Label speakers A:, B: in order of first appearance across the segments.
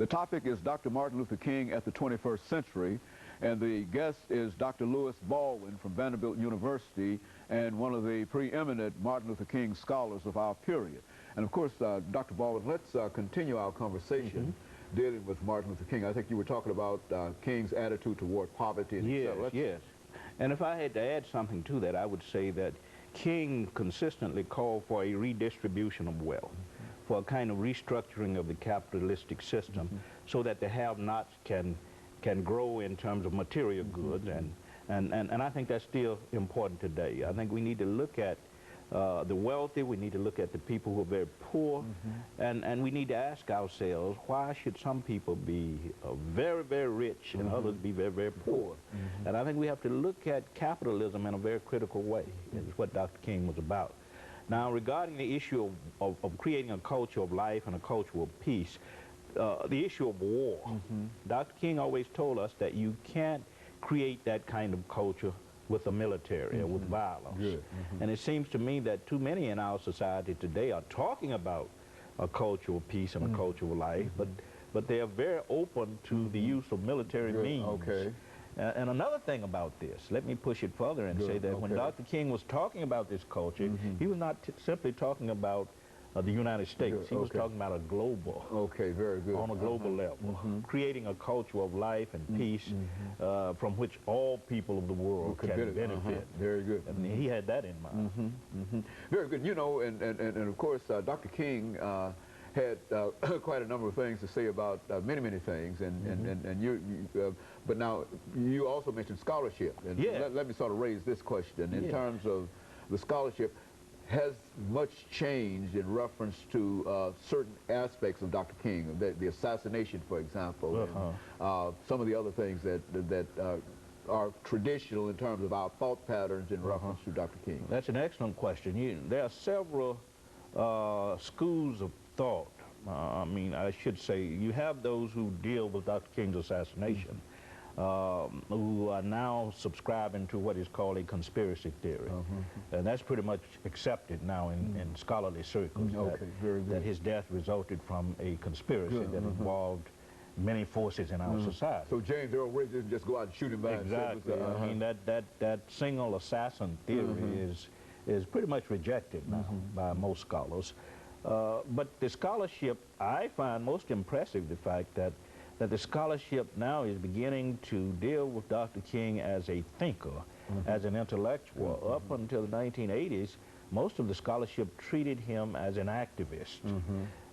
A: The topic is Dr. Martin Luther King at the 21st century, and the guest is Dr. LBaldwin from Vanderbilt University and one of the preeminent Martin Luther King scholars of our period. And of course, Dr. Baldwin, let's continue our conversation dealing with Martin Luther King. I think you were talking about King's attitude toward poverty. And
B: yes. And if I had to add something to that, I would say that King consistently called for a redistribution of wealth, for a kind of restructuring of the capitalistic system so that the have-nots can grow in terms of material goods, and I think that's still important today. I think we need to look at the wealthy, we need to look at the people who are very poor, and we need to ask ourselves, why should some people be very, very rich and others be very, very poor? And I think we have to look at capitalism in a very critical way, is what Dr. King was about. Now, regarding the issue of creating a culture of life and a culture of peace, the issue of war, Dr. King always told us that you can't create that kind of culture with the military or with violence. And it seems to me that too many in our society today are talking about a culture of peace and a culture of life, but they are very open to the use of military means. And another thing about this, let me push it further and say that when Dr. King was talking about this culture, he was not simply talking about the United States. He was talking about a global, on a global level, creating a culture of life and peace from which all people of the world can benefit.
A: Very good.
B: And he had that in mind.
A: Very good. You know, and of course, Dr. King had quite a number of things to say about many things, but now you also mentioned scholarship, and let me sort of raise this question in terms of the scholarship. Has much changed in reference to certain aspects of Dr. King, the assassination, for example, and some of the other things that are traditional in terms of our thought patterns in reference to Dr. King?
B: That's an excellent question. There are several schools of thought. I mean, I should say, you have those who deal with Dr. King's assassination, who are now subscribing to what is called a conspiracy theory. And that's pretty much accepted now in scholarly circles, that his death resulted from a conspiracy that involved many forces in our society.
A: So James Earl Ray didn't just go out and shoot him by himself.
B: Exactly. I mean, that single assassin theory is pretty much rejected now by most scholars. But the scholarship, I find most impressive the fact that the scholarship now is beginning to deal with Dr. King as a thinker, as an intellectual. Up until the 1980s, most of the scholarship treated him as an activist,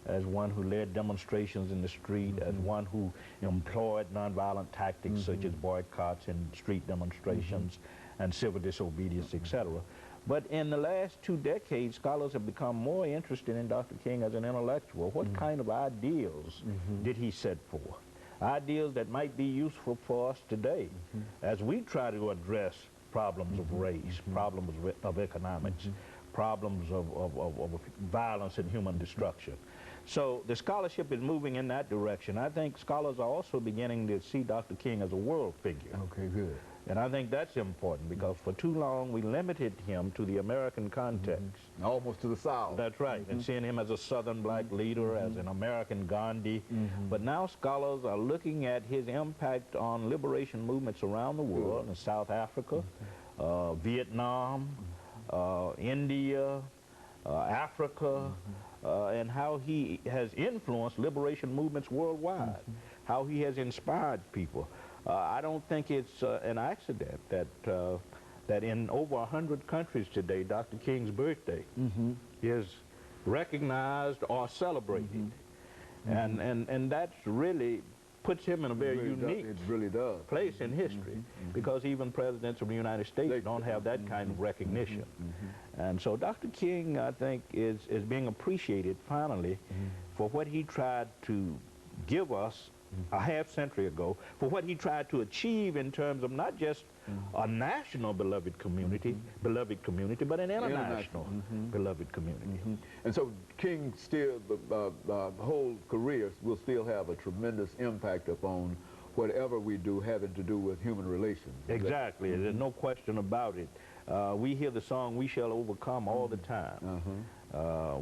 B: as one who led demonstrations in the street, as one who employed nonviolent tactics such as boycotts and street demonstrations and civil disobedience, etc. But in the last 2 decades, scholars have become more interested in Dr. King as an intellectual. What kind of ideals did he set forth? Ideals that might be useful for us today as we try to address problems of race, problems of economics, problems of violence and human destruction. So the scholarship is moving in that direction. I think scholars are also beginning to see Dr. King as a world figure.
A: Good.
B: And I think that's important because for too long we limited him to the American context.
A: Almost to the South.
B: That's right, and seeing him as a Southern black leader, as an American Gandhi. But now scholars are looking at his impact on liberation movements around the world, in South Africa, Vietnam, India, Africa, and how he has influenced liberation movements worldwide, how he has inspired people. I don't think it's an accident that in over 100 countries today, Dr. King's birthday is recognized or celebrated. And that's really puts him in a very unique place in history, because even presidents of the United States don't have that kind of recognition. And so Dr. King, I think, is being appreciated finally for what he tried to give us a half-century ago, for what he tried to achieve in terms of not just a national beloved community, but an international beloved community.
A: And so King still, the whole career will still have a tremendous impact upon whatever we do having to do with human relations.
B: Exactly. There's no question about it. We hear the song "We Shall Overcome" all the time.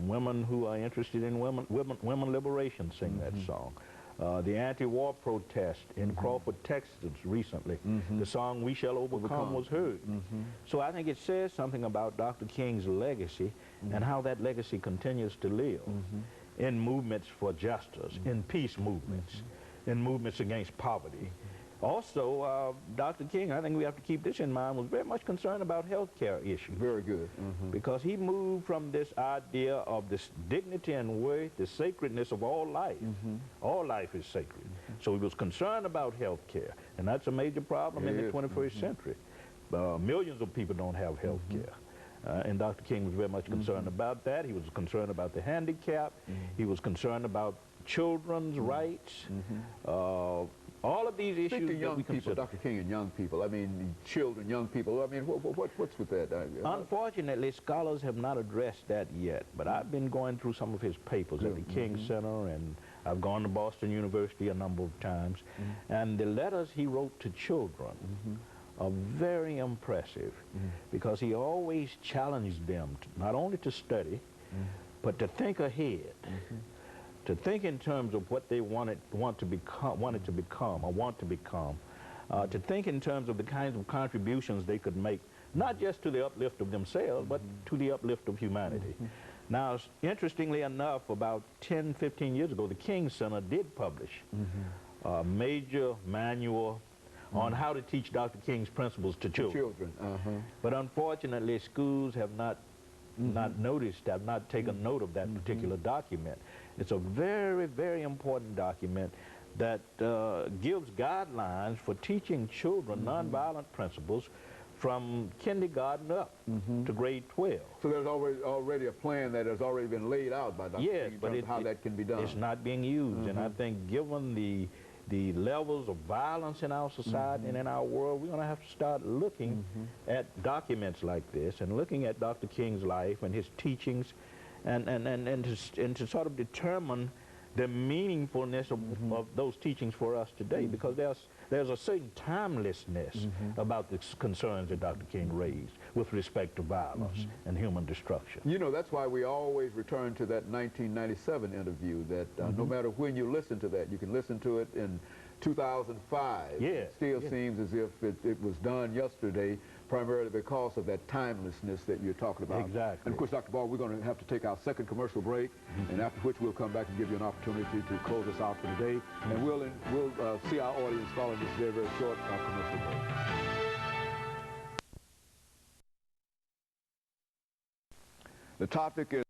B: Women who are interested in women liberation sing that song. the anti-war protest in Crawford, Texas recently. The song "We Shall Overcome" was heard. So I think it says something about Dr. King's legacy and how that legacy continues to live in movements for justice, in peace movements, in movements against poverty. Also, Dr. King, I think we have to keep this in mind, was very much concerned about health care issues.
A: Very good.
B: Because he moved from this idea of this dignity and worth, the sacredness of all life. All life is sacred. So he was concerned about health care, and that's a major problem in the 21st century. Millions of people don't have health care. And Dr. King was very much concerned about that. He was concerned about the handicapped. He was concerned about children's rights. All of these issues that we consider.
A: Dr. King and young people, I mean, children, young people, I mean, what's with that?
B: Unfortunately, scholars have not addressed that yet, but I've been going through some of his papers at the King Center, and I've gone to Boston University a number of times, and the letters he wrote to children are very impressive, because he always challenged them not only to study, but to think ahead. To think in terms of what they wanted to become, to think in terms of the kinds of contributions they could make, not just to the uplift of themselves, but to the uplift of humanity. Now, interestingly enough, about 10, 15 years ago, the King Center did publish a major manual on how to teach Dr. King's principles to children. But unfortunately, schools have not taken note of that particular document. It's a very, very important document that gives guidelines for teaching children nonviolent principles from kindergarten up to grade 12.
A: So there's already a plan that has already been laid out by Dr. King in terms of how that can be done.
B: It's not being used, and I think given the levels of violence in our society and in our world, we're going to have to start looking at documents like this and looking at Dr. King's life and his teachings and to sort of determine the meaningfulness of those teachings for us today, because there's a certain timelessness about the concerns that Dr. King raised with respect to violence and human destruction.
A: You know, that's why we always return to that 1997 interview, that no matter when you listen to that, you can listen to it in 2005. It still seems as if it was done yesterday, primarily because of that timelessness that you're talking about.
B: Exactly.
A: And of course, Dr. Ball, we're going to have to take our second commercial break, and after which we'll come back and give you an opportunity to close us out for today. And we'll see our audience following this very, very short commercial break. The topic is